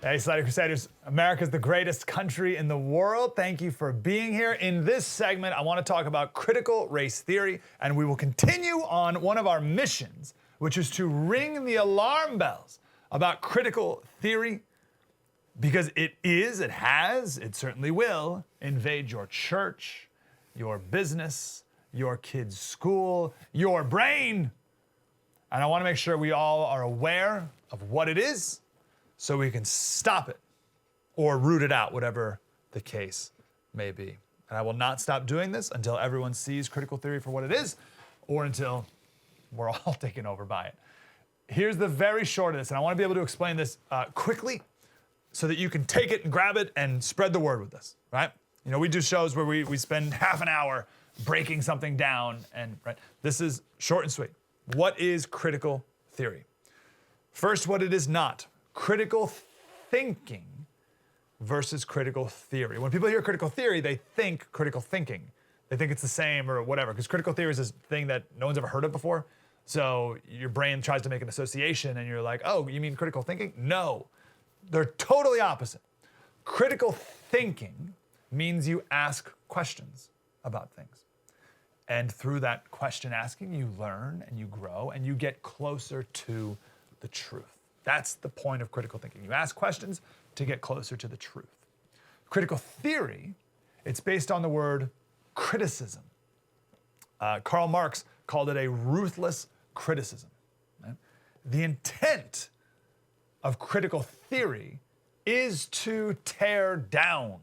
Hey, Slater Crusaders, America's the greatest country in the world. Thank you for being here. In this segment, I want to talk about critical race theory, and we will continue on one of our missions, which is to ring the alarm bells about critical theory, because it certainly will invade your church, your business, your kid's school, your brain. And I want to make sure we all are aware of what it is, so we can stop it or root it out, whatever the case may be. And I will not stop doing this until everyone sees critical theory for what it is, or until we're all taken over by it. Here's the very short of this, and I want to be able to explain this quickly so that you can take it and grab it and spread the word with us, right? You know, we do shows where we spend half an hour breaking something down, and right, this is short and sweet. What is critical theory? First, what it is not. Critical thinking versus critical theory. When people hear critical theory, they think critical thinking. They think it's the same or whatever, because critical theory is this thing that no one's ever heard of before. So your brain tries to make an association and you're like, oh, you mean critical thinking? No, they're totally opposite. Critical thinking means you ask questions about things. And through that question asking, you learn and you grow and you get closer to the truth. That's the point of critical thinking. You ask questions to get closer to the truth. Critical theory, it's based on the word criticism. Karl Marx called it a ruthless criticism. Right? The intent of critical theory is to tear down,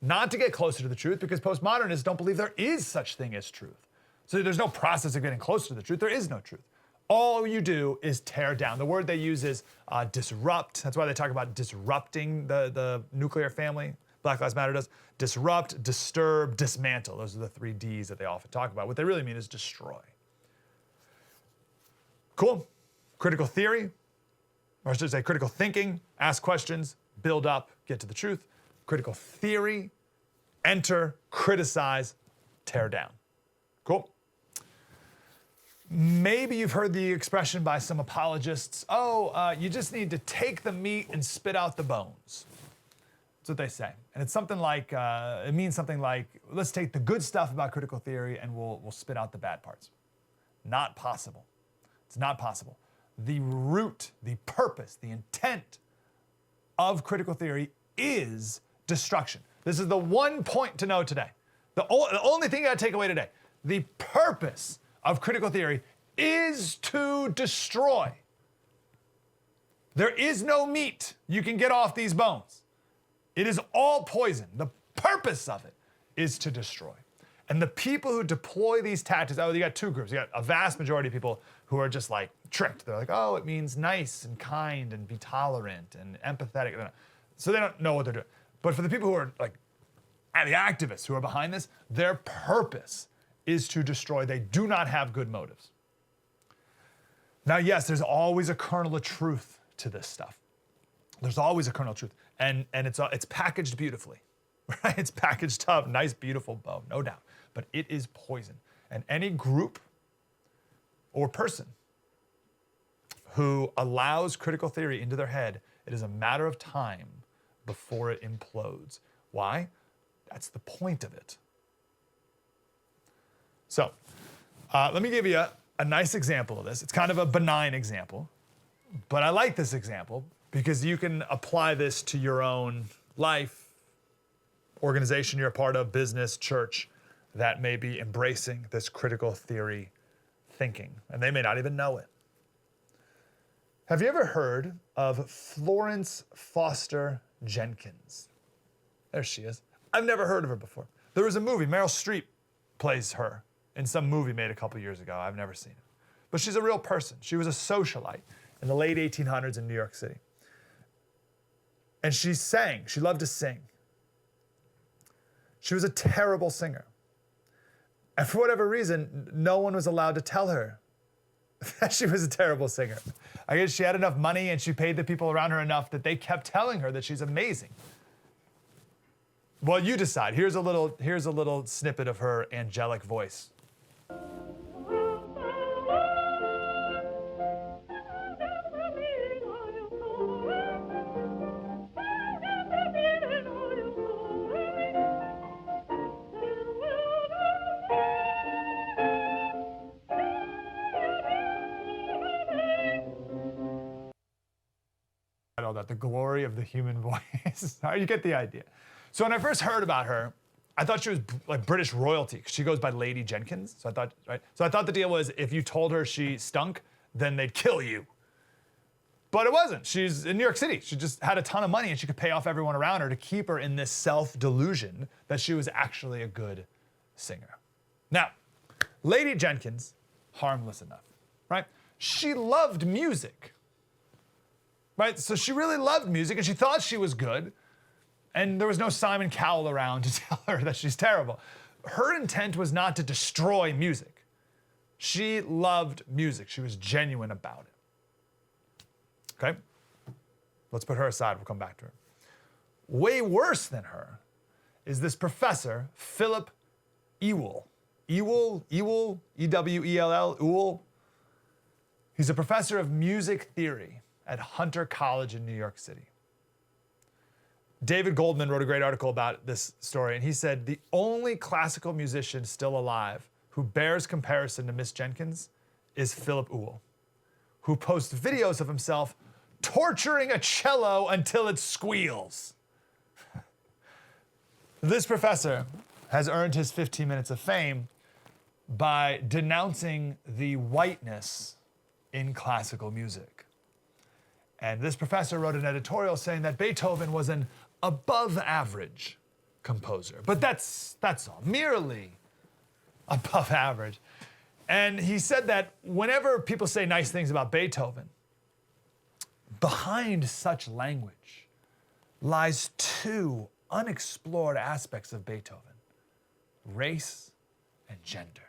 not to get closer to the truth, because postmodernists don't believe there is such thing as truth. So there's no process of getting closer to the truth. There is no truth. All you do is tear down. The word they use is disrupt. That's why they talk about disrupting the nuclear family. Black Lives Matter does. Disrupt, disturb, dismantle. Those are the 3 Ds that they often talk about. What they really mean is destroy. Cool. Critical theory, or I should say critical thinking, ask questions, build up, get to the truth. Critical theory, enter, criticize, tear down. Cool. Maybe you've heard the expression by some apologists, you just need to take the meat and spit out the bones. That's what they say. And it's something like, it means something like, let's take the good stuff about critical theory and we'll spit out the bad parts. Not possible. It's not possible. The root, the purpose, the intent of critical theory is destruction. This is the one point to know today. The only thing you gotta take away today. The purpose of critical theory is to destroy. There is no meat you can get off these bones. It is all poison. The purpose of it is to destroy. And the people who deploy these tactics, you got 2 groups. You got a vast majority of people who are just like tricked. They're like, it means nice and kind and be tolerant and empathetic. So they don't know what they're doing. But for the people who are like, the activists who are behind this, their purpose is to destroy. They do not have good motives. Now, yes, there's always a kernel of truth to this stuff. There's always a kernel of truth. And it's packaged beautifully, right? It's packaged up, nice, beautiful bow, no doubt. But it is poison. And any group or person who allows critical theory into their head, it is a matter of time before it implodes. Why? That's the point of it. So, let me give you a nice example of this. It's kind of a benign example, but I like this example because you can apply this to your own life, organization you're a part of, business, church, that may be embracing this critical theory thinking, and they may not even know it. Have you ever heard of Florence Foster Jenkins? There she is. I've never heard of her before. There was a movie, Meryl Streep plays her in some movie made a couple years ago. I've never seen it. But she's a real person. She was a socialite in the late 1800s in New York City. And she sang. She loved to sing. She was a terrible singer. And for whatever reason, no one was allowed to tell her that she was a terrible singer. I guess she had enough money and she paid the people around her enough that they kept telling her that she's amazing. Well, you decide. Here's a little snippet of her angelic voice. All that, the glory of the human voice. You get the idea. So when I first heard about her, I thought she was like British royalty, because she goes by Lady Jenkins. So I thought, right? So I thought the deal was if you told her she stunk, then they'd kill you. But it wasn't. She's in New York City. She just had a ton of money and she could pay off everyone around her to keep her in this self-delusion that she was actually a good singer. Now, Lady Jenkins, harmless enough, right? She loved music. Right? So she really loved music and she thought she was good. And there was no Simon Cowell around to tell her that she's terrible. Her intent was not to destroy music. She loved music. She was genuine about it. Okay? Let's put her aside. We'll come back to her. Way worse than her is this professor, Philip Ewell. Ewell, E-W-E-L-L, Ewell. He's a professor of music theory at Hunter College in New York City. David Goldman wrote a great article about this story, and he said the only classical musician still alive who bears comparison to Miss Jenkins is Philip Ewell, who posts videos of himself torturing a cello until it squeals. This professor has earned his 15 minutes of fame by denouncing the whiteness in classical music. And this professor wrote an editorial saying that Beethoven was an above average composer. But that's all, merely above average. And he said that whenever people say nice things about Beethoven, behind such language lies two unexplored aspects of Beethoven: race and gender.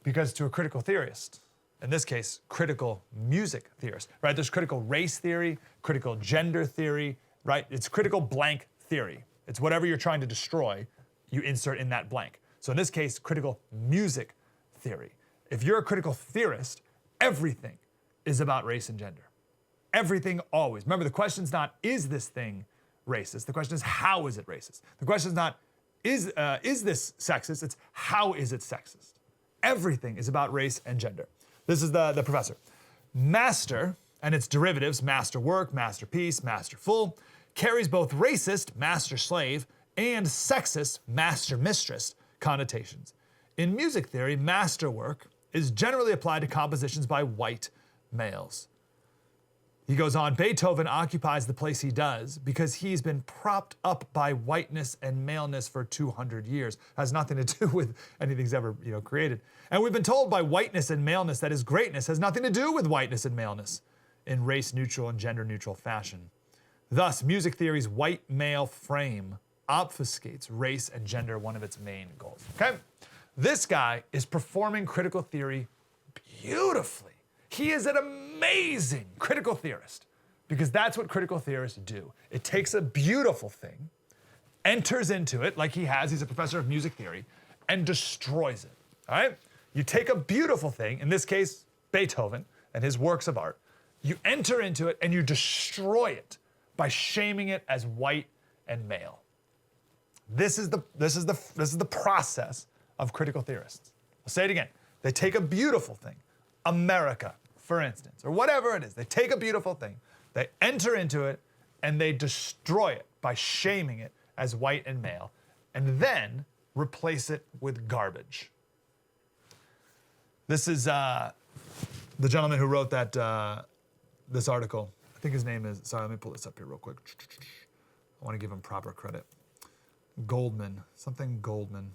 Because to a critical theorist, in this case, critical music theorist, right? There's critical race theory, critical gender theory, right? It's critical blank theory. It's whatever you're trying to destroy, you insert in that blank. So in this case, critical music theory. If you're a critical theorist, everything is about race and gender. Everything always. Remember, the question's not, is this thing racist? The question is, how is it racist? The question is not, is this sexist? It's, how is it sexist? Everything is about race and gender. This is the professor. Master, and its derivatives, masterwork, masterpiece, masterful, carries both racist, master-slave, and sexist, master-mistress connotations. In music theory, masterwork is generally applied to compositions by white males. He goes on, Beethoven occupies the place he does because he's been propped up by whiteness and maleness for 200 years. Has nothing to do with anything he's ever, created. And we've been told by whiteness and maleness that his greatness has nothing to do with whiteness and maleness in race-neutral and gender-neutral fashion. Thus, music theory's white male frame obfuscates race and gender, one of its main goals. Okay? This guy is performing critical theory beautifully. He is an amazing critical theorist, because that's what critical theorists do. It takes a beautiful thing, enters into it like he has, he's a professor of music theory, and destroys it, all right? You take a beautiful thing, in this case, Beethoven and his works of art, you enter into it and you destroy it by shaming it as white and male. This is the process of critical theorists. I'll say it again. They take a beautiful thing, America, for instance, or whatever it is. They take a beautiful thing, they enter into it, and they destroy it by shaming it as white and male, and then replace it with garbage. This is the gentleman who wrote that this article. I think his name is, sorry, let me pull this up here real quick. I want to give him proper credit. Goldman, something Goldman.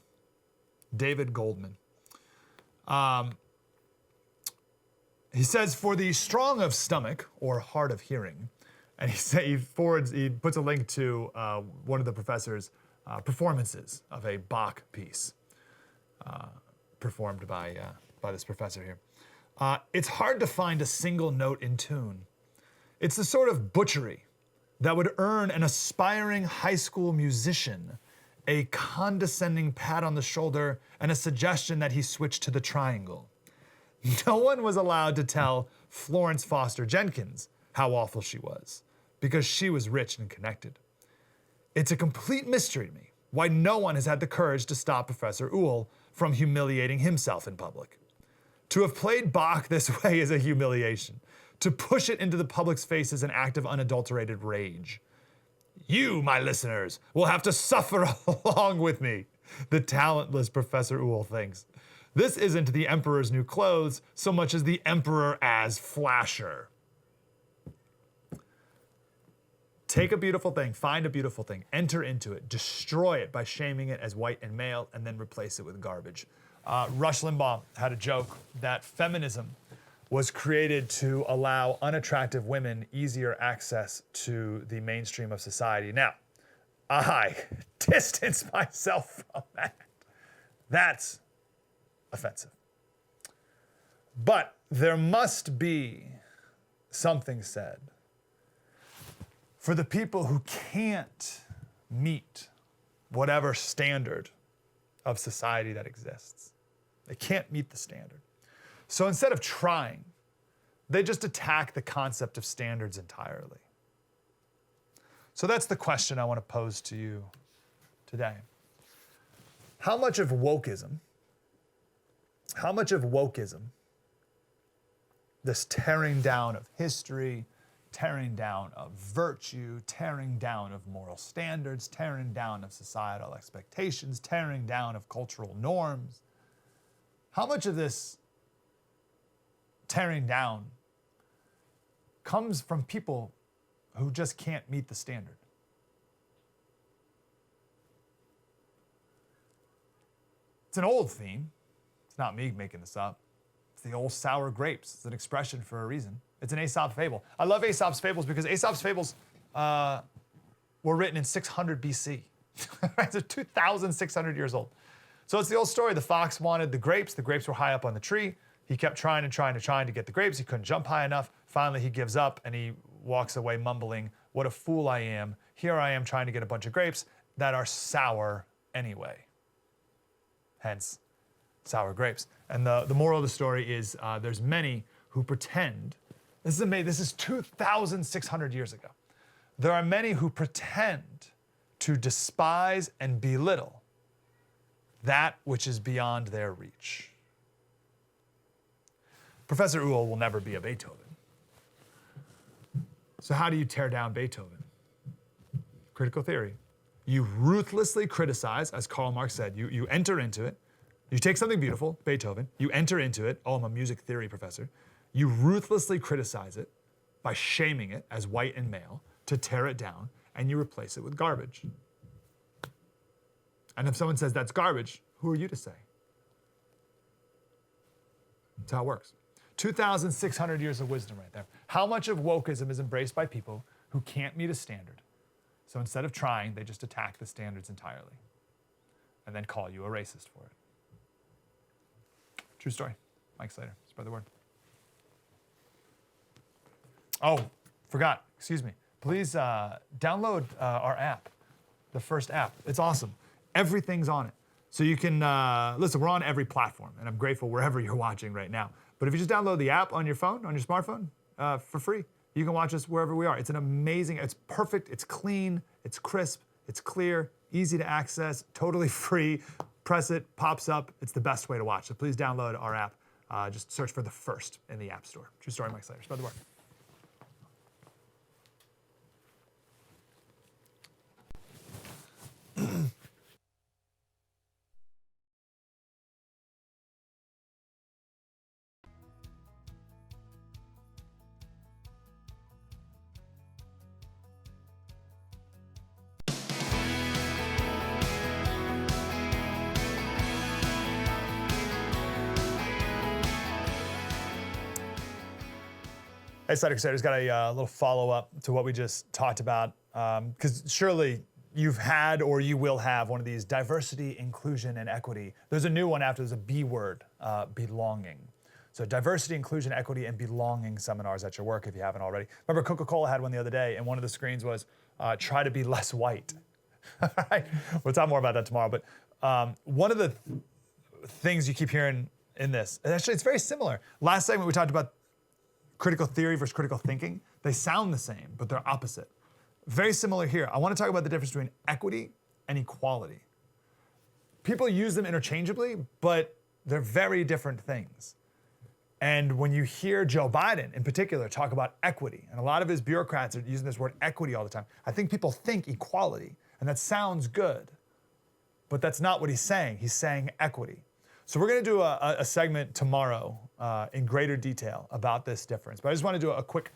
David Goldman. He says, for the strong of stomach or hard of hearing, and he puts a link to one of the professor's performances of a Bach piece performed by this professor here. It's hard to find a single note in tune. It's the sort of butchery that would earn an aspiring high school musician a condescending pat on the shoulder and a suggestion that he switch to the triangle. No one was allowed to tell Florence Foster Jenkins how awful she was, because she was rich and connected. It's a complete mystery to me why no one has had the courage to stop Professor Ewell from humiliating himself in public. To have played Bach this way is a humiliation. to push it into the public's face as an act of unadulterated rage. You, my listeners, will have to suffer along with me, the talentless Professor Uhl thinks. This isn't the emperor's new clothes so much as the emperor as flasher. Take a beautiful thing, find a beautiful thing, enter into it, destroy it by shaming it as white and male, and then replace it with garbage. Rush Limbaugh had a joke that feminism was created to allow unattractive women easier access to the mainstream of society. Now, I distance myself from that. That's offensive. But there must be something said for the people who can't meet whatever standard of society that exists. They can't meet the standard. So instead of trying, they just attack the concept of standards entirely. So that's the question I want to pose to you today. How much of wokeism, this tearing down of history, tearing down of virtue, tearing down of moral standards, tearing down of societal expectations, tearing down of cultural norms, how much of this tearing down comes from people who just can't meet the standard? It's an old theme. It's not me making this up. It's the old sour grapes. It's an expression for a reason. It's an Aesop's fable. I love Aesop's fables because Aesop's fables were written in 600 BC. They're 2,600 years old. So it's the old story. The fox wanted the grapes. The grapes were high up on the tree. He kept trying to get the grapes. He couldn't jump high enough. Finally, he gives up and he walks away mumbling, "What a fool I am. Here I am trying to get a bunch of grapes that are sour anyway." Hence, sour grapes. And the moral of the story is there's many who pretend, this is amazing, this is 2,600 years ago. There are many who pretend to despise and belittle that which is beyond their reach. Professor Uhl will never be a Beethoven. So how do you tear down Beethoven? Critical theory. You ruthlessly criticize, as Karl Marx said, you enter into it. You take something beautiful, Beethoven, you enter into it. Oh, I'm a music theory professor. You ruthlessly criticize it by shaming it as white and male to tear it down, and you replace it with garbage. And if someone says that's garbage, who are you to say? That's how it works. 2,600 years of wisdom right there. How much of wokeism is embraced by people who can't meet a standard? So instead of trying, they just attack the standards entirely and then call you a racist for it. True story. Mike Slater, spread the word. Oh, forgot, excuse me. Please download our app, the first app. It's awesome. Everything's on it. So you can, listen, we're on every platform, and I'm grateful wherever you're watching right now. But if you just download the app on your phone, on your smartphone, for free, you can watch us wherever we are. It's an amazing, it's perfect, it's clean, it's crisp, it's clear, easy to access, totally free. Press it, pops up. It's the best way to watch. So please download our app. Just search for The First in the App Store. True story, Mike Slater. Spread the word. Hey, Slater Crusaders, got a little follow-up to what we just talked about, because surely you've had or you will have one of these diversity, inclusion, and equity. There's a new one after, there's a B word, belonging. So diversity, inclusion, equity, and belonging seminars at your work if you haven't already. Remember Coca-Cola had one the other day, and one of the screens was, try to be less white. All right? We'll talk more about that tomorrow, but one of the things you keep hearing in this, and actually it's very similar. Last segment we talked about critical theory versus critical thinking. They sound the same, but they're opposite. Very similar here. I want to talk about the difference between equity and equality. People use them interchangeably, but they're very different things. And when you hear Joe Biden in particular talk about equity, and a lot of his bureaucrats are using this word equity all the time, I think people think equality, and that sounds good, but that's not what he's saying. He's saying equity. So we're gonna do a segment tomorrow in greater detail about this difference, but I just wanna do a quick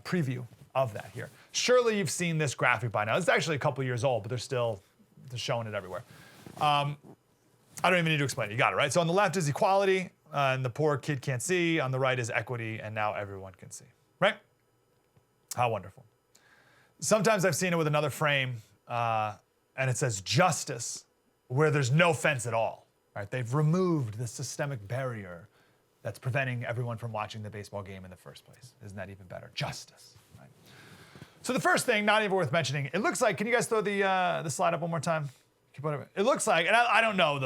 preview of that here. Surely you've seen this graphic by now. It's actually a couple years old, but they're showing it everywhere. I don't even need to explain it, you got it, right? So on the left is equality, and the poor kid can't see. On the right is equity, and now everyone can see, right? How wonderful. Sometimes I've seen it with another frame, and it says justice, where there's no fence at all, right? They've removed the systemic barrier that's preventing everyone from watching the baseball game in the first place. Isn't that even better? Justice, right? So the first thing, not even worth mentioning, it looks like, can you guys throw the slide up one more time? It looks like, and I don't know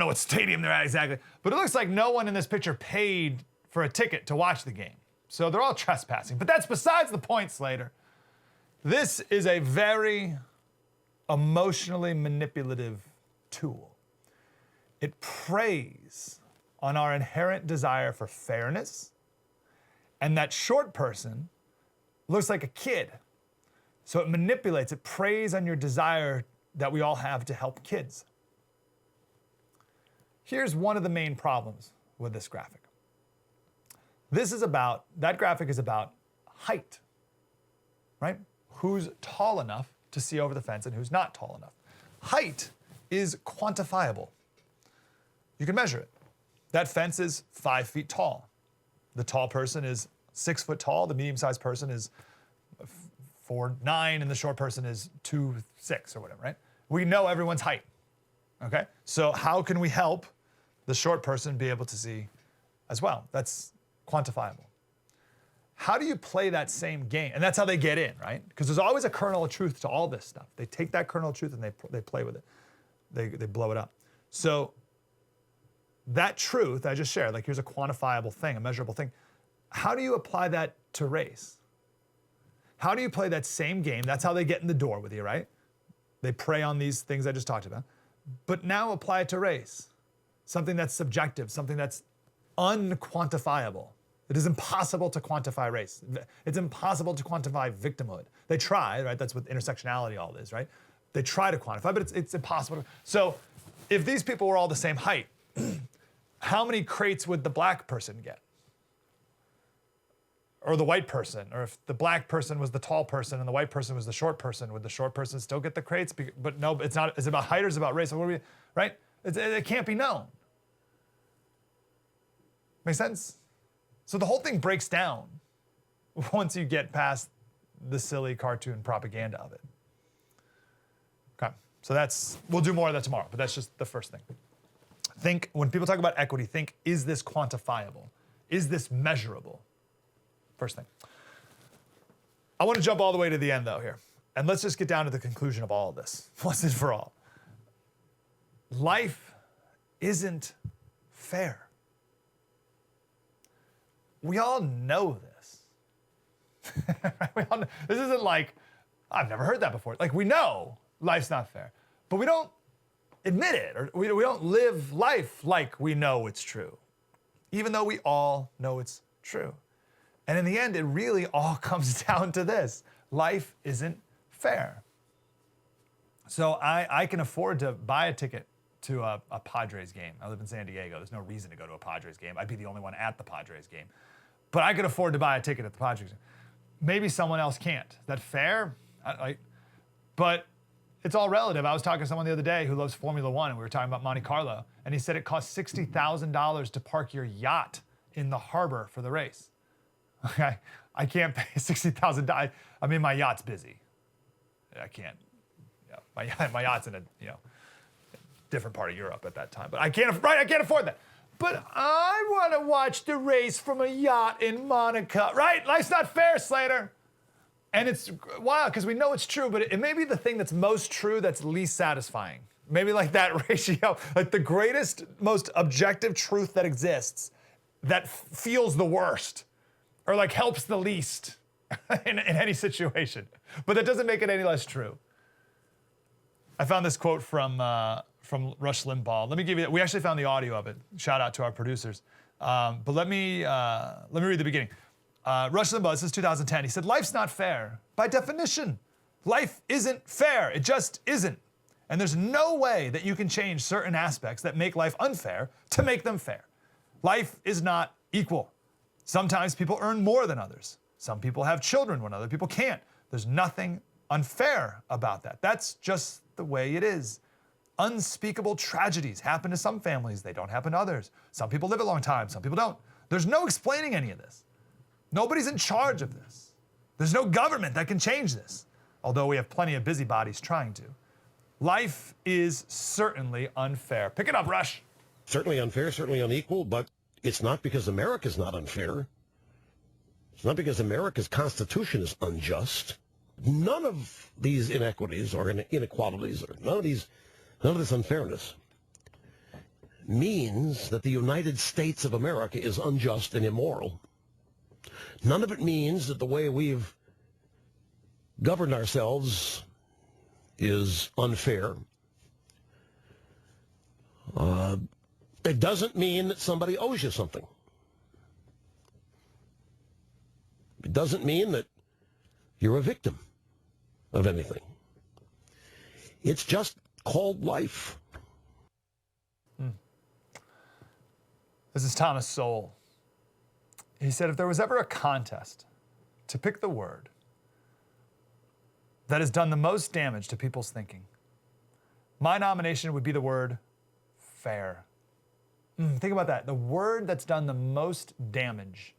what stadium they're at exactly, but it looks like no one in this picture paid for a ticket to watch the game. So they're all trespassing, but that's besides the point, Slater. This is a very emotionally manipulative tool. It preys on our inherent desire for fairness, and that short person looks like a kid. So it manipulates, it preys on your desire that we all have to help kids. Here's one of the main problems with this graphic. That graphic is about height, right? Who's tall enough to see over the fence and who's not tall enough. Height is quantifiable. You can measure it. That fence is 5 feet tall. The tall person is 6 foot tall. The medium-sized person is 4'9", and the short person is 2'6" or whatever, right? We know everyone's height, okay? So how can we help the short person be able to see as well? That's quantifiable. How do you play that same game? And that's how they get in, right? Because there's always a kernel of truth to all this stuff. They take that kernel of truth and they play with it. They blow it up. So that truth I just shared, like here's a quantifiable thing, a measurable thing. How do you apply that to race? How do you play that same game? That's how they get in the door with you, right? They prey on these things I just talked about. But now apply it to race. Something that's subjective, something that's unquantifiable. It is impossible to quantify race. It's impossible to quantify victimhood. They try, right? That's what intersectionality all is, right? They try to quantify, but it's impossible. So if these people were all the same height, how many crates would the black person get? Or the white person? Or if the black person was the tall person and the white person was the short person, would the short person still get the crates? But no, it's not. It's about height or it's about race? Right? It can't be known. Make sense? So the whole thing breaks down once you get past the silly cartoon propaganda of it. Okay, so we'll do more of that tomorrow, but that's just the first thing. When people talk about equity, think, is this quantifiable? Is this measurable? First thing. I want to jump all the way to the end though here, and let's just get down to the conclusion of all of this, once and for all. Life isn't fair. We all know this. This isn't like, I've never heard that before. Like, we know life's not fair, but we don't admit it, or we don't live life like we know it's true, even though we all know it's true. And in the end, it really all comes down to this. Life isn't fair. So I can afford to buy a ticket to a Padres game. I live in San Diego. There's no reason to go to a Padres game. I'd be the only one at the Padres game. But I could afford to buy a ticket at the Padres game. Maybe someone else can't. Is that fair? But it's all relative. I was talking to someone the other day who loves Formula One, and we were talking about Monte Carlo, and he said it costs $60,000 to park your yacht in the harbor for the race. Okay, I can't pay $60,000. I mean, my yacht's busy. I can't. My yacht's in a different part of Europe at that time. But I can't afford that. But I want to watch the race from a yacht in Monaco, right? Life's not fair, Slater. And it's wild because we know it's true, but it may be the thing that's most true that's least satisfying. Maybe like that ratio, like the greatest, most objective truth that exists that feels the worst or like helps the least in any situation. But that doesn't make it any less true. I found this quote from Rush Limbaugh. Let me give you, we actually found the audio of it. Shout out to our producers. But let me read the beginning. Rush Limbaugh, this is 2010. He said, life's not fair. By definition, life isn't fair. It just isn't. And there's no way that you can change certain aspects that make life unfair to make them fair. Life is not equal. Sometimes people earn more than others. Some people have children when other people can't. There's nothing unfair about that. That's just the way it is. Unspeakable tragedies happen to some families. They don't happen to others. Some people live a long time. Some people don't. There's no explaining any of this. Nobody's in charge of this. There's no government that can change this, although we have plenty of busybodies trying to. Life is certainly unfair. Pick it up, Rush. Certainly unfair, certainly unequal, but it's not because America's not unfair. It's not because America's Constitution is unjust. None of these inequities or inequalities or none of this unfairness means that the United States of America is unjust and immoral. None of it means that the way we've governed ourselves is unfair. It doesn't mean that somebody owes you something. It doesn't mean that you're a victim of anything. It's just called life. This is Thomas Sowell. He said, if there was ever a contest to pick the word that has done the most damage to people's thinking, my nomination would be the word fair. Think about that. The word that's done the most damage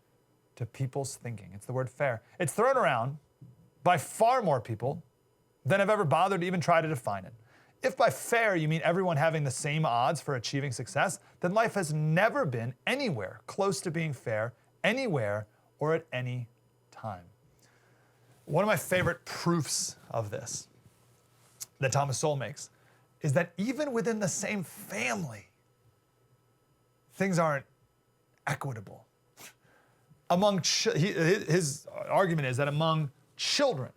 to people's thinking. It's the word fair. It's thrown around by far more people than have ever bothered to even try to define it. If by fair you mean everyone having the same odds for achieving success, then life has never been anywhere close to being fair, anywhere or at any time. One of my favorite proofs of this that Thomas Sowell makes is that even within the same family, things aren't equitable. His argument is that among children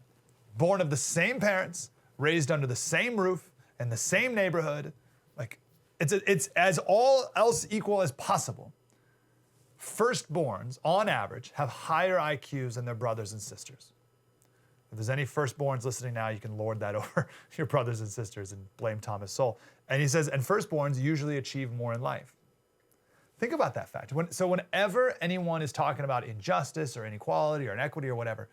born of the same parents, raised under the same roof, in the same neighborhood, like it's as all else equal as possible. Firstborns, on average, have higher IQs than their brothers and sisters. If there's any firstborns listening now, you can lord that over your brothers and sisters and blame Thomas Sowell. And he says, and firstborns usually achieve more in life. Think about that fact. So whenever anyone is talking about injustice or inequality or inequity or whatever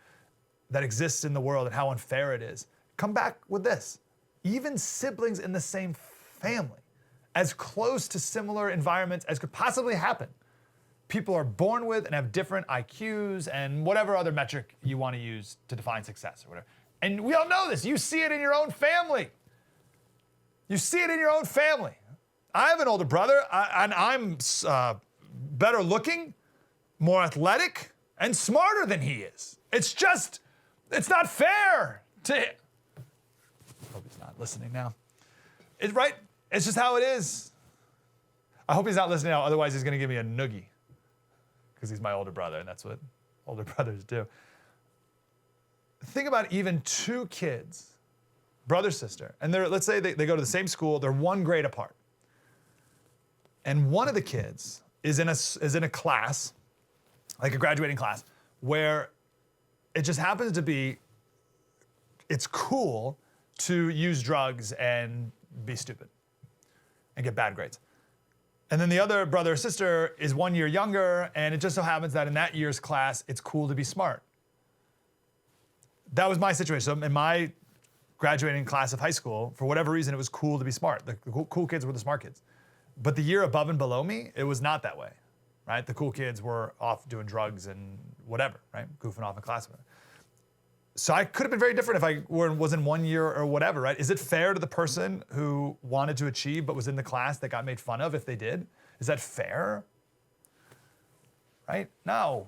that exists in the world and how unfair it is, come back with this. Even siblings in the same family, as close to similar environments as could possibly happen, people are born with and have different IQs and whatever other metric you want to use to define success or whatever. And we all know this. You see it in your own family. You see it in your own family. I have an older brother, and I'm better looking, more athletic, and smarter than he is. It's not fair to him. I hope he's not listening now. It's right. It's just how it is. I hope he's not listening now, otherwise he's going to give me a noogie. Because he's my older brother, and that's what older brothers do. Think about even two kids, brother, sister, and let's say they go to the same school, they're one grade apart. And one of the kids is in a class, like a graduating class, where it just happens to be, it's cool to use drugs and be stupid and get bad grades. And then the other brother or sister is 1 year younger, and it just so happens that in that year's class, it's cool to be smart. That was my situation. So in my graduating class of high school, for whatever reason, it was cool to be smart. The cool kids were the smart kids. But the year above and below me, it was not that way, right? The cool kids were off doing drugs and whatever, right? Goofing off in class. So I could have been very different if I was in 1 year or whatever, right? Is it fair to the person who wanted to achieve but was in the class that got made fun of if they did? Is that fair? Right? No.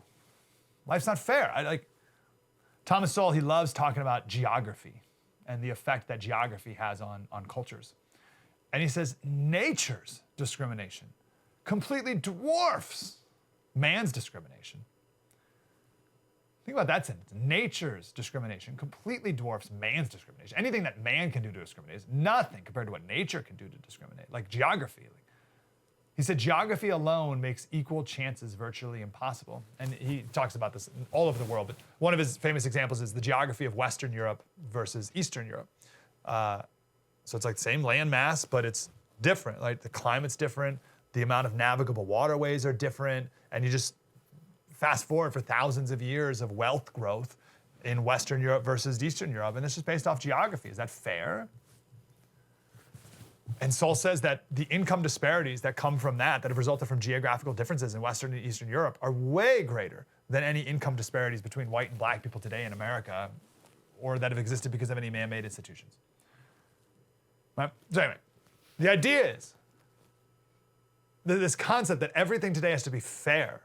Life's not fair. Thomas Sowell, he loves talking about geography and the effect that geography has on cultures. And he says nature's discrimination completely dwarfs man's discrimination. Think about that sentence. Nature's discrimination completely dwarfs man's discrimination. Anything that man can do to discriminate is nothing compared to what nature can do to discriminate, like geography. He said geography alone makes equal chances virtually impossible. And he talks about this all over the world, but one of his famous examples is the geography of Western Europe versus Eastern Europe. So it's like the same land mass, but it's different. Like the climate's different, the amount of navigable waterways are different, and you just fast forward for thousands of years of wealth growth in Western Europe versus Eastern Europe, and this is based off geography. Is that fair? And Sowell says that the income disparities that come from that have resulted from geographical differences in Western and Eastern Europe are way greater than any income disparities between white and black people today in America, or that have existed because of any man-made institutions. Right? So anyway, the idea is this concept that everything today has to be fair.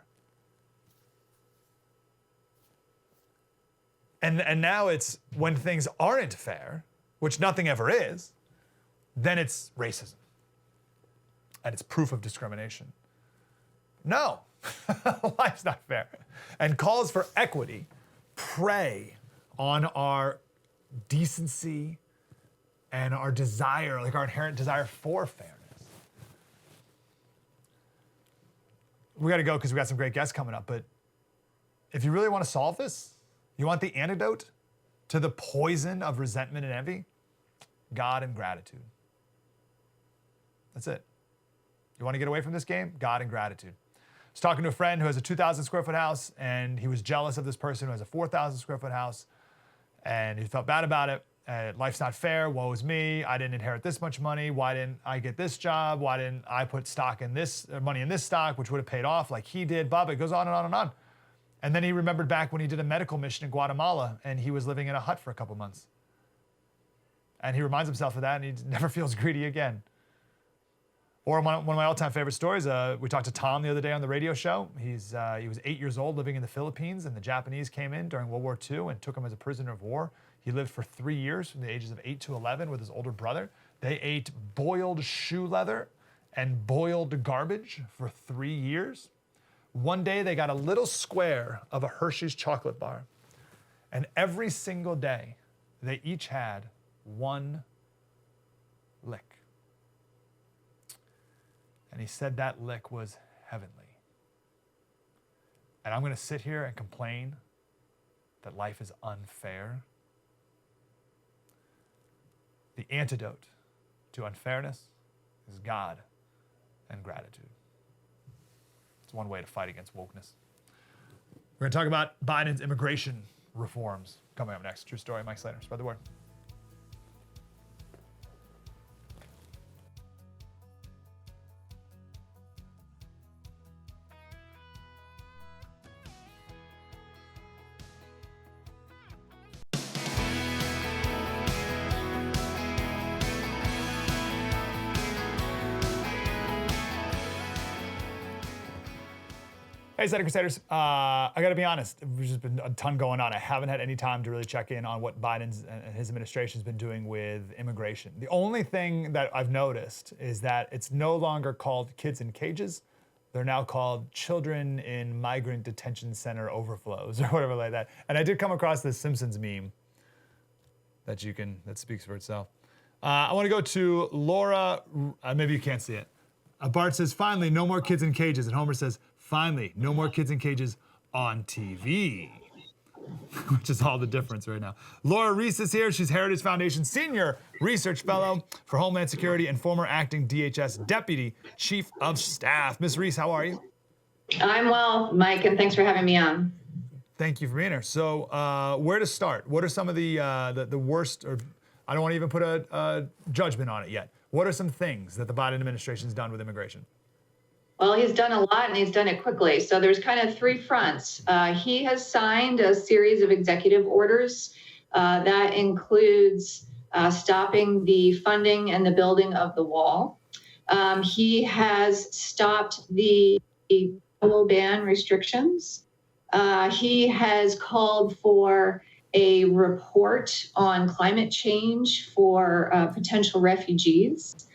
And now it's when things aren't fair, which nothing ever is, then it's racism. And it's proof of discrimination. No, life's not fair. And calls for equity prey on our decency and our desire, like our inherent desire for fairness. We gotta go because we got some great guests coming up, but if you really want to solve this, you want the antidote to the poison of resentment and envy? God and gratitude. That's it. You want to get away from this game? God and gratitude. I was talking to a friend who has a 2,000 square foot house, and he was jealous of this person who has a 4,000 square foot house, and he felt bad about it. Life's not fair. Woe is me. I didn't inherit this much money. Why didn't I get this job? Why didn't I put stock in this, money in this stock, which would have paid off like he did? Bob, it goes on and on and on. And then he remembered back when he did a medical mission in Guatemala, and he was living in a hut for a couple months. And he reminds himself of that, and he never feels greedy again. Or one of my all-time favorite stories, we talked to Tom the other day on the radio show. He was 8 years old living in the Philippines, and the Japanese came in during World War II and took him as a prisoner of war. He lived for 3 years from the ages of 8 to 11 with his older brother. They ate boiled shoe leather and boiled garbage for 3 years. One day they got a little square of a Hershey's chocolate bar, and every single day they each had one lick. And he said that lick was heavenly. And I'm going to sit here and complain that life is unfair. The antidote to unfairness is God and gratitude. It's one way to fight against wokeness. We're going to talk about Biden's immigration reforms coming up next. True story, Mike Slater. Spread the word. Hey, Senator Crusaders. I got to be honest, there's just been a ton going on. I haven't had any time to really check in on what Biden's and his administration's been doing with immigration. The only thing that I've noticed is that it's no longer called kids in cages. They're now called children in migrant detention center overflows or whatever like that. And I did come across this Simpsons meme that speaks for itself. I want to go to Laura. Maybe you can't see it. Bart says, finally, no more kids in cages. And Homer says, finally, no more kids in cages on TV, which is all the difference right now. Laura Reese is here. She's Heritage Foundation Senior Research Fellow for Homeland Security and former acting DHS Deputy Chief of Staff. Ms. Reese, how are you? I'm well, Mike, and thanks for having me on. Thank you for being here. So where to start? What are some of the worst, or I don't want to even put a judgment on it yet. What are some things that the Biden administration's done with immigration? Well, he's done a lot, and he's done it quickly. So there's kind of three fronts. He has signed a series of executive orders that includes stopping the funding and the building of the wall. He has stopped the travel ban restrictions. He has called for a report on climate change for potential refugees.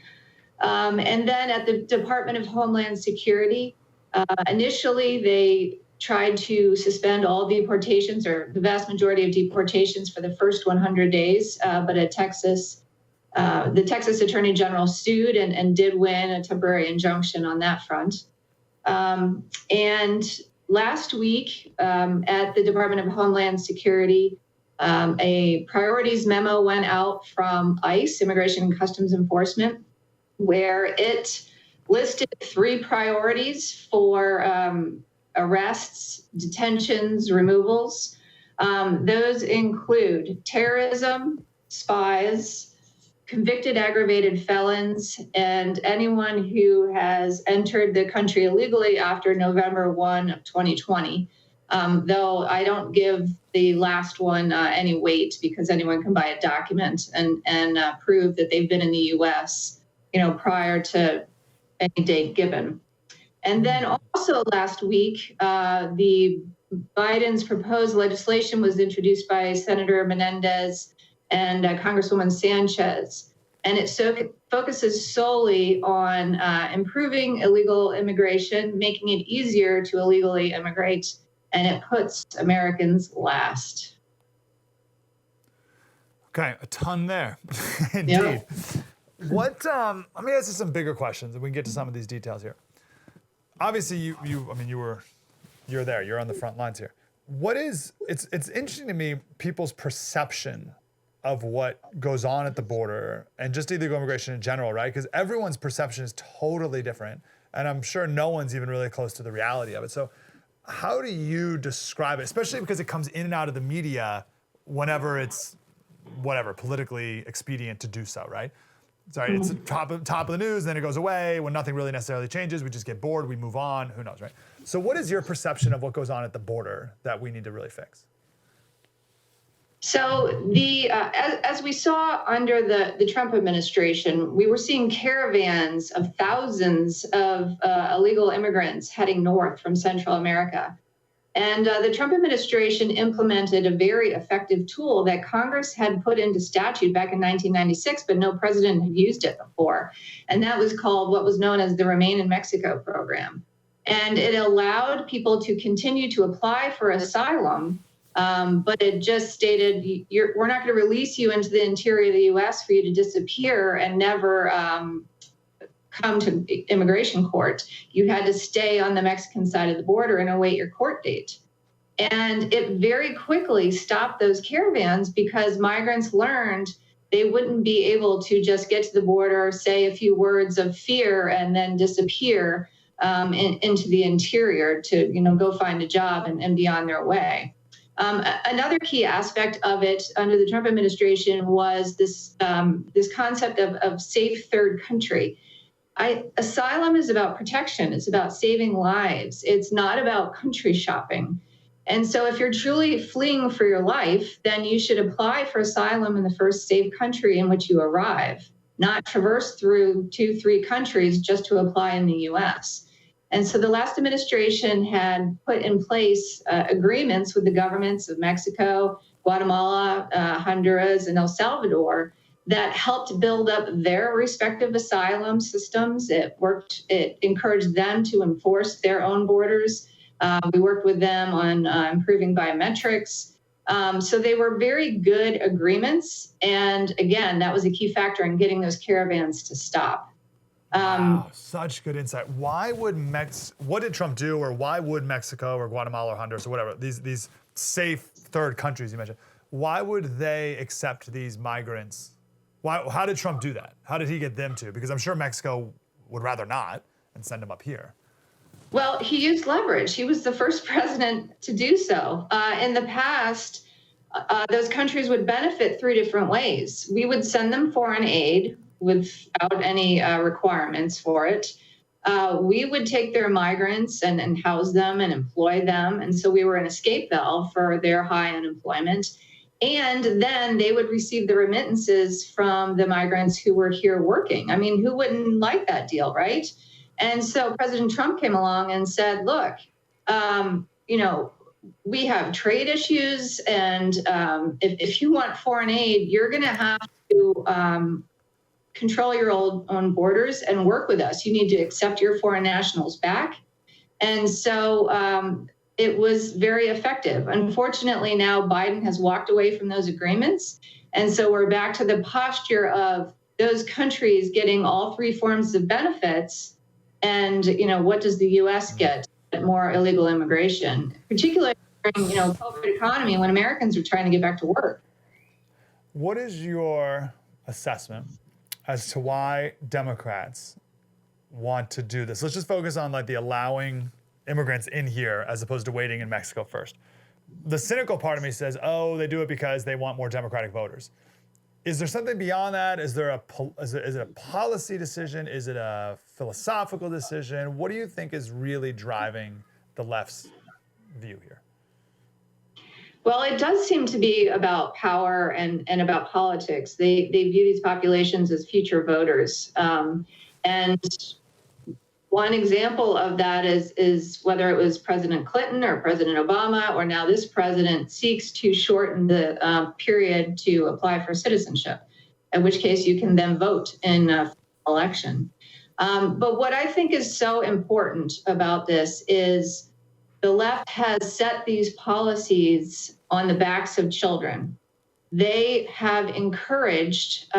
And then at the Department of Homeland Security, initially they tried to suspend all deportations, or the vast majority of deportations, for the first 100 days. But a Texas The Texas Attorney General sued and did win a temporary injunction on that front. And last week at the Department of Homeland Security, a priorities memo went out from ICE, Immigration and Customs Enforcement, where it listed 3 priorities for arrests, detentions, removals. Those include terrorism, spies, convicted aggravated felons, and anyone who has entered the country illegally after November 1 of 2020. Though I don't give the last one any weight, because anyone can buy a document and prove that they've been in the U.S., prior to any date given. And then also last week, the Biden's proposed legislation was introduced by Senator Menendez and Congresswoman Sanchez. And it focuses solely on improving illegal immigration, making it easier to illegally immigrate, and it puts Americans last. Okay, a ton there. Indeed. Yeah. Let me ask you some bigger questions, and we can get to some of these details here. Obviously, you're there. You're on the front lines here. It's interesting to me, people's perception of what goes on at the border and just illegal immigration in general, right? Because everyone's perception is totally different, and I'm sure no one's even really close to the reality of it. So how do you describe it, especially because it comes in and out of the media whenever it's politically expedient to do so, right? Sorry, it's top of the news, then it goes away. When nothing really necessarily changes, we just get bored, we move on, who knows, right? So what is your perception of what goes on at the border that we need to really fix? So as we saw under the Trump administration, we were seeing caravans of thousands of illegal immigrants heading north from Central America. And the Trump administration implemented a very effective tool that Congress had put into statute back in 1996, but no president had used it before. And that was called what was known as the Remain in Mexico program. And it allowed people to continue to apply for asylum, but it just stated, we're not going to release you into the interior of the U.S. for you to disappear and never come to immigration court. You had to stay on the Mexican side of the border and await your court date. And it very quickly stopped those caravans because migrants learned they wouldn't be able to just get to the border, say a few words of fear, and then disappear into the interior to go find a job and be on their way. Another key aspect of it under the Trump administration was this concept of safe third country. Asylum is about protection. It's about saving lives. It's not about country shopping. And so if you're truly fleeing for your life, then you should apply for asylum in the first safe country in which you arrive, not traverse through 2-3 countries just to apply in the U.S. And so the last administration had put in place agreements with the governments of Mexico, Guatemala, Honduras, and El Salvador that helped build up their respective asylum systems. It encouraged them to enforce their own borders. We worked with them on improving biometrics. So they were very good agreements. And again, that was a key factor in getting those caravans to stop. Wow, such good insight. What did Trump do, or why would Mexico or Guatemala or Honduras or whatever, these safe third countries you mentioned, why would they accept these migrants? How did Trump do that? How did he get them to? Because I'm sure Mexico would rather not and send them up here. Well, he used leverage. He was the first president to do so. In the past, those countries would benefit 3 different ways. We would send them foreign aid without any requirements for it. We would take their migrants and house them and employ them. And so we were an escape valve for their high unemployment. And then they would receive the remittances from the migrants who were here working. I mean, who wouldn't like that deal, right? And so President Trump came along and said, look, we have trade issues. And if you want foreign aid, you're going to have to control your own borders and work with us. You need to accept your foreign nationals back. And so it was very effective. Unfortunately, now Biden has walked away from those agreements. And so we're back to the posture of those countries getting all three forms of benefits. And, what does the U.S. get? More illegal immigration, particularly during, COVID economy when Americans are trying to get back to work. What is your assessment as to why Democrats want to do this? Let's just focus on like the allowing immigrants in here as opposed to waiting in Mexico first. The cynical part of me says, oh, they do it because they want more Democratic voters. Is there something beyond that? Is it a policy decision? Is it a philosophical decision? What do you think is really driving the left's view here? Well, it does seem to be about power and about politics. They view these populations as future voters. And one example of that is whether it was President Clinton or President Obama, or now this president seeks to shorten the period to apply for citizenship, in which case you can then vote in an election. But what I think is so important about this is the left has set these policies on the backs of children. They have encouraged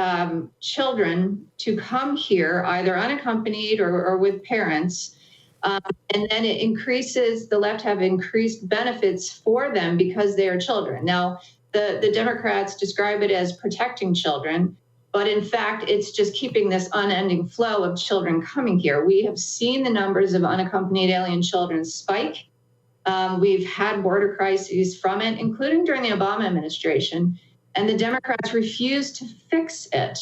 children to come here either unaccompanied or with parents. And then the left have increased benefits for them because they are children. Now, the Democrats describe it as protecting children, but in fact, it's just keeping this unending flow of children coming here. We have seen the numbers of unaccompanied alien children spike. We've had border crises from it, including during the Obama administration. And the Democrats refuse to fix it.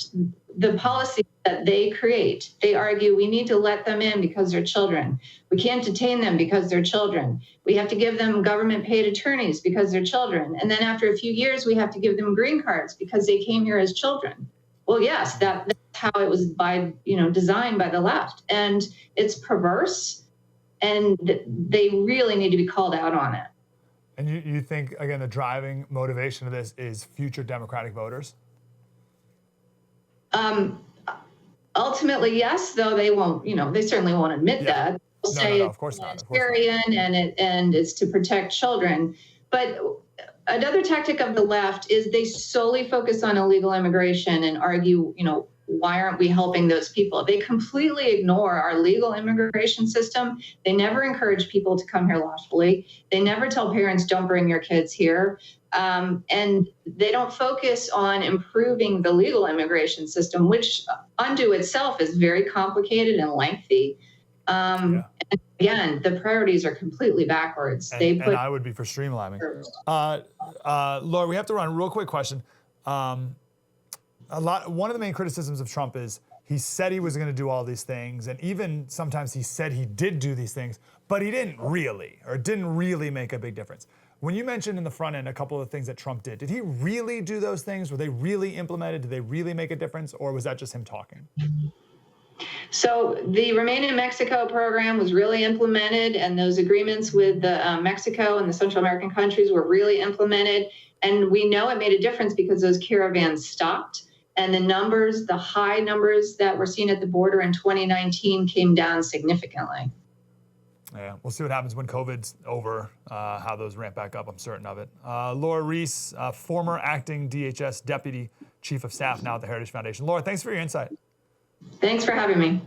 The policy that they create, they argue we need to let them in because they're children. We can't detain them because they're children. We have to give them government paid attorneys because they're children. And then after a few years, we have to give them green cards because they came here as children. Well, yes, that's how it was designed by the left. And it's perverse, and they really need to be called out on it. And you think, again, the driving motivation of this is future Democratic voters? Ultimately, yes, though they won't, they certainly won't admit that. They'll say of course not. And it's to protect children. But another tactic of the left is they solely focus on illegal immigration and argue, why aren't we helping those people? They completely ignore our legal immigration system. They never encourage people to come here lawfully. They never tell parents, don't bring your kids here. And they don't focus on improving the legal immigration system, which unto itself is very complicated and lengthy. And again, the priorities are completely backwards. And I would be for streamlining. Laura, we have to run a real quick question. One of the main criticisms of Trump is he said he was going to do all these things, and even sometimes he said he did do these things, but he didn't really make a big difference. When you mentioned in the front end a couple of things that Trump did he really do those things? Were they really implemented? Did they really make a difference, or was that just him talking? So the Remain in Mexico program was really implemented, and those agreements with Mexico and the Central American countries were really implemented. And we know it made a difference because those caravans stopped. And the high numbers that were seen at the border in 2019 came down significantly. Yeah, we'll see what happens when COVID's over, how those ramp back up. I'm certain of it. Laura Reese, former acting DHS Deputy Chief of Staff, now at the Heritage Foundation. Laura, thanks for your insight. Thanks for having me.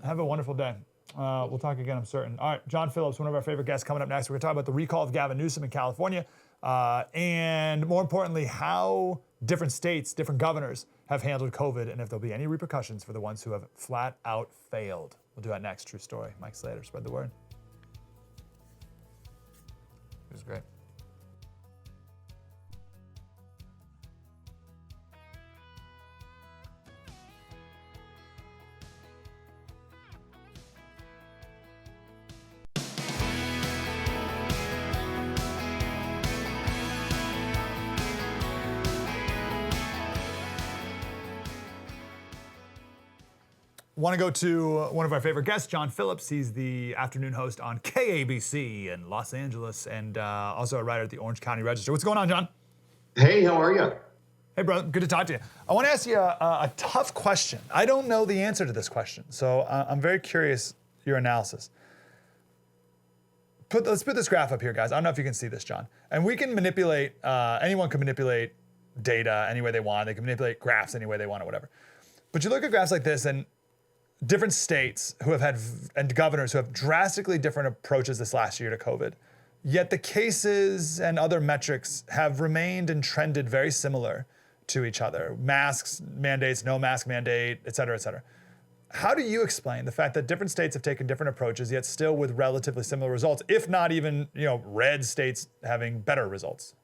Have a wonderful day. We'll talk again, I'm certain. All right, John Phillips, one of our favorite guests, coming up next. We're going to talk about the recall of Gavin Newsom in California, and more importantly, how different states, different governors have handled COVID, and if there'll be any repercussions for the ones who have flat out failed. We'll do that next. True story. Mike Slater, spread the word. It was great. Want to go to one of our favorite guests, John Phillips. He's the afternoon host on KABC in Los Angeles, and also a writer at the Orange County Register. What's going on, John? Hey, how are you? Hey, brother. Good to talk to you. I want to ask you a tough question. I don't know the answer to this question, so I'm very curious your analysis. Let's put this graph up here, guys. I don't know if you can see this, John. And we can manipulate, anyone can manipulate data any way they want. They can manipulate graphs any way they want or whatever. But you look at graphs like this and different states who have had, and governors who have drastically different approaches this last year to COVID, yet the cases and other metrics have remained and trended very similar to each other. Masks, mandates, no mask mandate, et cetera, et cetera. How do you explain the fact that different states have taken different approaches, yet still with relatively similar results, if not even, red states having better results?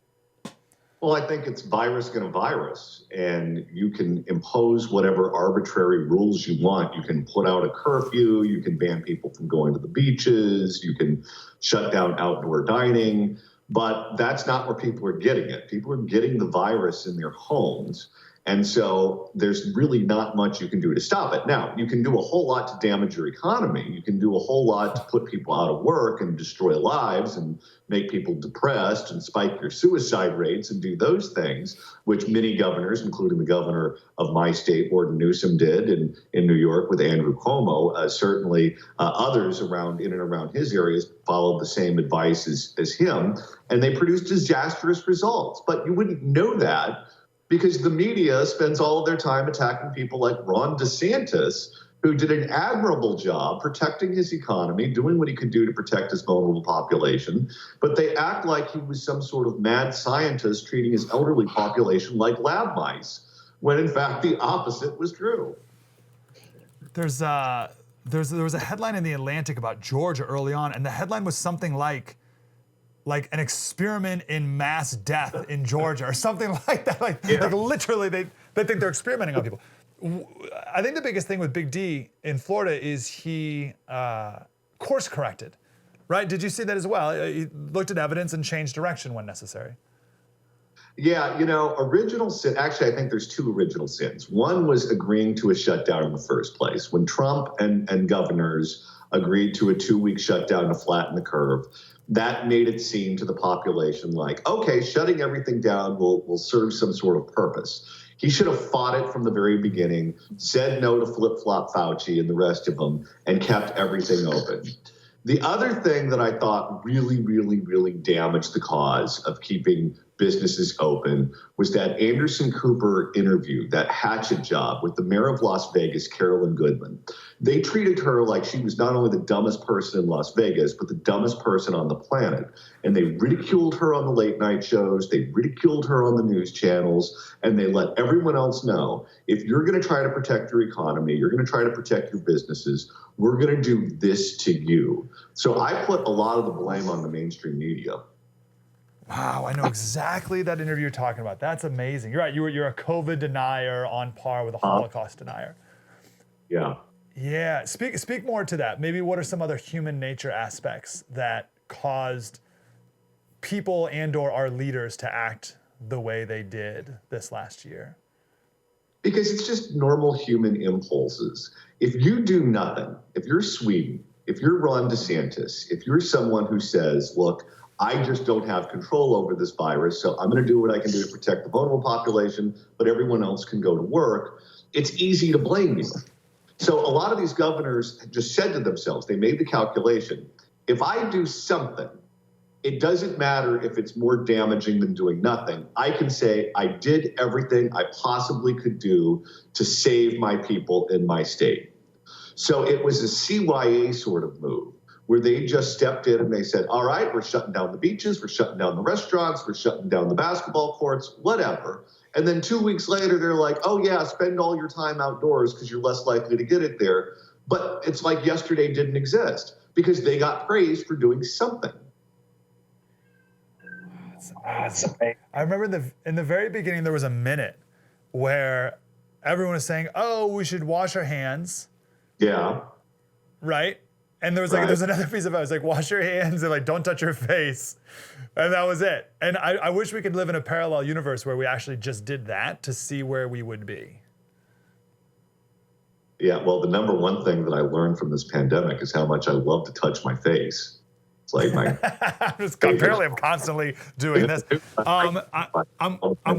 Well, I think it's virus going to virus, and you can impose whatever arbitrary rules you want. You can put out a curfew, you can ban people from going to the beaches, you can shut down outdoor dining, but that's not where people are getting it. People are getting the virus in their homes. And so there's really not much you can do to stop it. Now, you can do a whole lot to damage your economy. You can do a whole lot to put people out of work and destroy lives and make people depressed and spike your suicide rates and do those things, which many governors, including the governor of my state, Gordon Newsom, did in New York with Andrew Cuomo. Certainly others in and around his areas followed the same advice as him, and they produced disastrous results. But you wouldn't know that because the media spends all of their time attacking people like Ron DeSantis, who did an admirable job protecting his economy, doing what he could do to protect his vulnerable population. But they act like he was some sort of mad scientist treating his elderly population like lab mice, when in fact the opposite was true. There was a headline in The Atlantic about Georgia early on, and the headline was something like an experiment in mass death in Georgia or something like that. Like literally they think they're experimenting on people. I think the biggest thing with Big D in Florida is he course corrected, right? Did you see that as well? He looked at evidence and changed direction when necessary. Yeah, original sin. Actually, I think there's two original sins. One was agreeing to a shutdown in the first place. When Trump and governors agreed to a 2-week shutdown to flatten the curve, that made it seem to the population like, okay, shutting everything down will serve some sort of purpose. He should have fought it from the very beginning, said no to flip-flop Fauci and the rest of them, and kept everything open. The other thing that I thought really, really, really damaged the cause of keeping businesses open was that Anderson Cooper interview, that hatchet job with the mayor of Las Vegas, Carolyn Goodman. They treated her like she was not only the dumbest person in Las Vegas, but the dumbest person on the planet. And they ridiculed her on the late night shows. They ridiculed her on the news channels. And they let everyone else know, if you're going to try to protect your economy, you're going to try to protect your businesses, we're going to do this to you. So I put a lot of the blame on the mainstream media. Wow, I know exactly that interview you're talking about. That's amazing. You're right. You're a COVID denier on par with a Holocaust denier. Yeah. Yeah. Speak more to that. Maybe what are some other human nature aspects that caused people and/or our leaders to act the way they did this last year? Because it's just normal human impulses. If you do nothing, if you're Sweden, if you're Ron DeSantis, if you're someone who says, look, I just don't have control over this virus, so I'm going to do what I can do to protect the vulnerable population, but everyone else can go to work, it's easy to blame you. So a lot of these governors just said to themselves, they made the calculation, if I do something, it doesn't matter if it's more damaging than doing nothing. I can say I did everything I possibly could do to save my people in my state. So it was a CYA sort of move, where they just stepped in and they said, all right, we're shutting down the beaches, we're shutting down the restaurants, we're shutting down the basketball courts, whatever. And then 2 weeks later, they're like, oh yeah, spend all your time outdoors because you're less likely to get it there. But it's like yesterday didn't exist because they got praised for doing something. That's amazing. I remember in the very beginning, there was a minute where everyone was saying, oh, we should wash our hands. Yeah. Right? And there was there's another piece of it. I was like, wash your hands and don't touch your face. And that was it. And I wish we could live in a parallel universe where we actually just did that to see where we would be. Yeah, well, the number one thing that I learned from this pandemic is how much I love to touch my face. It's like apparently I'm constantly doing this. I'm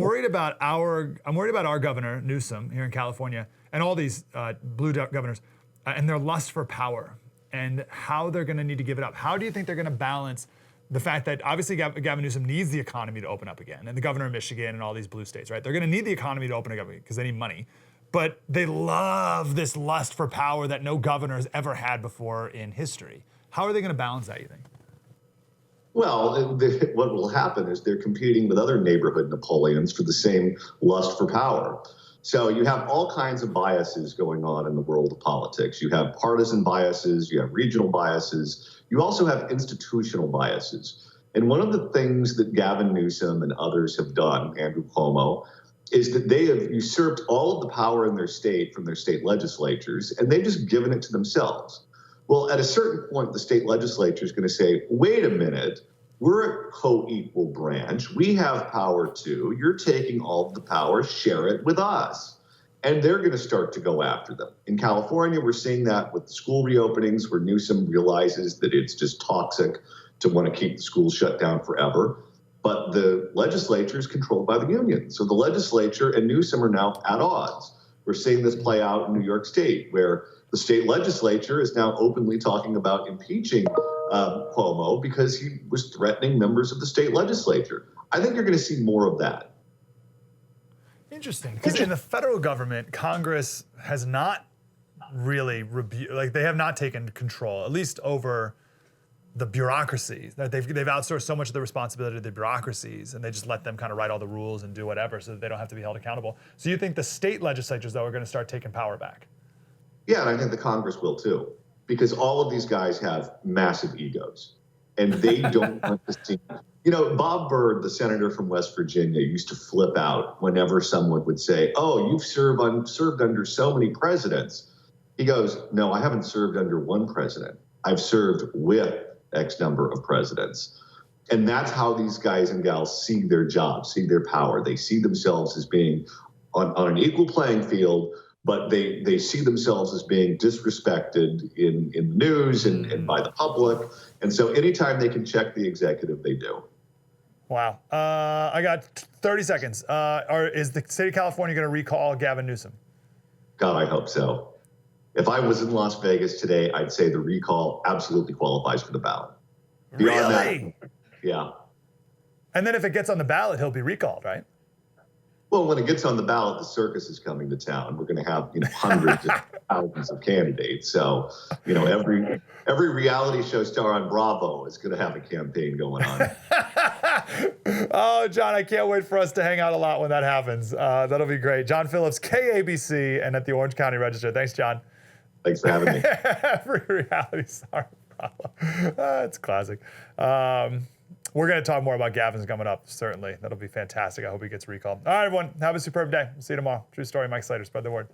worried about our governor, Newsom, here in California, and all these blue governors, and their lust for power, and how they're going to need to give it up. How do you think they're going to balance the fact that obviously Gavin Newsom needs the economy to open up again, and the governor of Michigan and all these blue states, right? They're going to need the economy to open up because they need money. but they love this lust for power that no governor has ever had before in history. How are they going to balance that, you think? Well, what will happen is they're competing with other neighborhood Napoleons for the same lust for power. So you have all kinds of biases going on in the world of politics. You have partisan biases, you have regional biases, you also have institutional biases. And one of the things that Gavin Newsom and others have done, Andrew Cuomo, is that they have usurped all of the power in their state from their state legislatures, and they've just given it to themselves. Well, at a certain point, the state legislature is going to say, wait a minute, we're a co-equal branch. We have power too. You're taking all of the power, share it with us. And they're going to start to go after them. In California, we're seeing that with the school reopenings, where Newsom realizes that it's just toxic to want to keep the schools shut down forever. But the legislature is controlled by the union. So the legislature and Newsom are now at odds. We're seeing this play out in New York State, where the state legislature is now openly talking about impeaching Cuomo because he was threatening members of the state legislature. I think you're going to see more of that. Interesting, because in the federal government, Congress has not really they have not taken control, at least over the bureaucracies. They've outsourced so much of the responsibility to the bureaucracies, and they just let them kind of write all the rules and do whatever so that they don't have to be held accountable. So you think the state legislatures, though, are going to start taking power back? Yeah, and I think the Congress will too, because all of these guys have massive egos, and they don't want to see. You know, Bob Byrd, the senator from West Virginia, used to flip out whenever someone would say, "Oh, you've served under so many presidents." He goes, "No, I haven't served under one president. I've served with X number of presidents." And that's how these guys and gals see their jobs, see their power. They see themselves as being on an equal playing field, but they see themselves as being disrespected in the news and by the public. And so anytime they can check the executive, they do. Wow. I got 30 seconds. Is the state of California going to recall Gavin Newsom? God, I hope so. If I was in Las Vegas today, I'd say the recall absolutely qualifies for the ballot. Beyond Really? that, yeah. And then if it gets on the ballot, he'll be recalled, right? Well, when it gets on the ballot, the circus is coming to town. We're going to have, hundreds of thousands of candidates. So, every reality show star on Bravo is going to have a campaign going on. Oh, John, I can't wait for us to hang out a lot when that happens. That'll be great. John Phillips, KABC, and at the Orange County Register. Thanks, John. Thanks for having me. Every reality star on Bravo. It's classic. We're going to talk more about Gavin's coming up, certainly. That'll be fantastic. I hope he gets recalled. All right, everyone. Have a superb day. See you tomorrow. True story, Mike Slater. Spread the word.